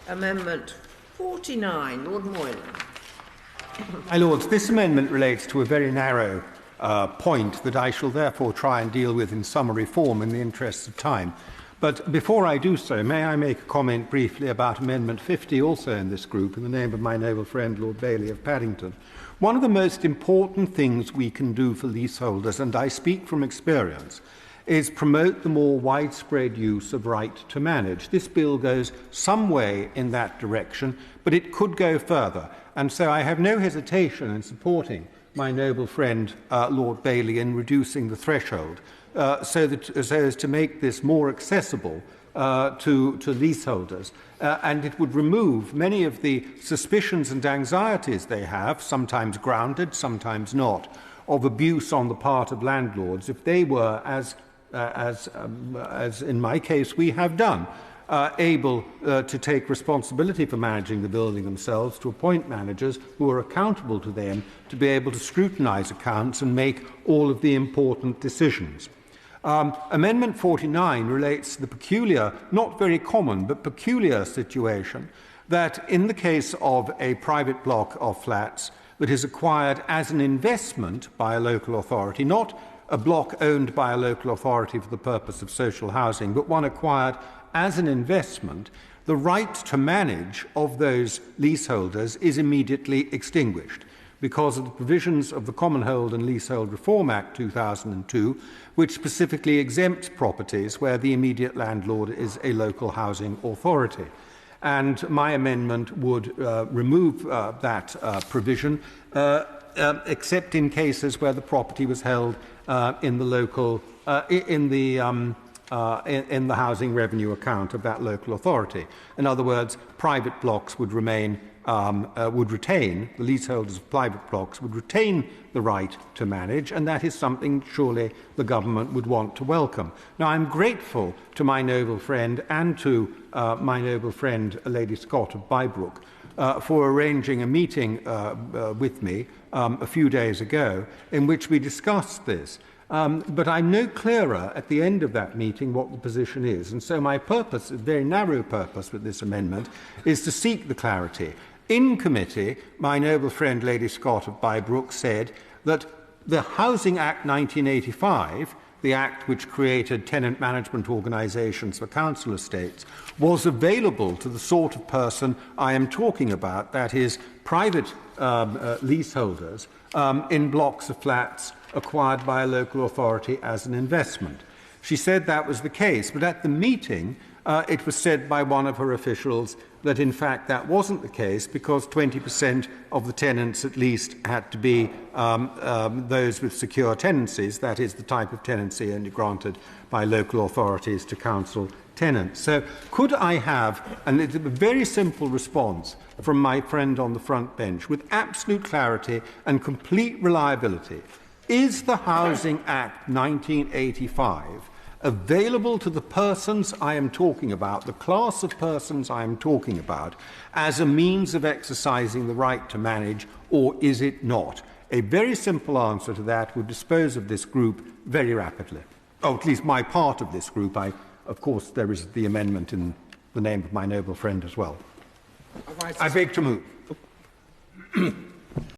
Amendment 49. Lord Moylan. My Lords, this amendment relates to a very narrow point that I shall therefore try and deal with in summary form in the interests of time. But before I do so, may I make a comment briefly about Amendment 50, also in this group, in the name of my noble friend Lord Bailey of Paddington. One of the most important things we can do for leaseholders, and I speak from experience, is promote the more widespread use of right to manage. This bill goes some way in that direction, but it could go further. And so I have no hesitation in supporting my noble friend Lord Bailey in reducing the threshold so as to make this more accessible to leaseholders. And it would remove many of the suspicions and anxieties they have, sometimes grounded, sometimes not, of abuse on the part of landlords if they were, as in my case we have done, able to take responsibility for managing the building themselves, to appoint managers who are accountable to them, to be able to scrutinise accounts and make all of the important decisions. Amendment 49 relates to the peculiar, not very common, but peculiar situation that in the case of a private block of flats that is acquired as an investment by a local authority, not a block owned by a local authority for the purpose of social housing, but one acquired as an investment, the right to manage of those leaseholders is immediately extinguished because of the provisions of the Commonhold and Leasehold Reform Act 2002, which specifically exempts properties where the immediate landlord is a local housing authority. And my amendment would remove that provision, except in cases where the property was held in the local, in the housing revenue account of that local authority. In other words, private blocks would retain, the leaseholders of private blocks would retain the right to manage, and that is something surely the government would want to welcome. Now, I'm grateful to my noble friend and to my noble friend Lady Scott of Bybrook for arranging a meeting with me a few days ago in which we discussed this. But I'm no clearer at the end of that meeting what the position is. And so my purpose, a very narrow purpose with this amendment, is to seek the clarity. In committee, my noble friend Lady Scott of Bybrook said that the Housing Act 1985, the Act which created tenant management organisations for council estates, was available to the sort of person I am talking about, that is, private leaseholders in blocks of flats acquired by a local authority as an investment. She said that was the case, but at the meeting it was said by one of her officials that in fact that wasn't the case because 20% of the tenants at least had to be those with secure tenancies, that is the type of tenancy only granted by local authorities to council tenants. So could I have, and it's a very simple response from my friend on the front bench, with absolute clarity and complete reliability, is the Housing Act 1985 available to the persons I am talking about, the class of persons I am talking about, as a means of exercising the right to manage, or is it not? A very simple answer to that would dispose of this group very rapidly. Oh, at least my part of this group. Of course, there is the amendment in the name of my noble friend as well. I beg to move.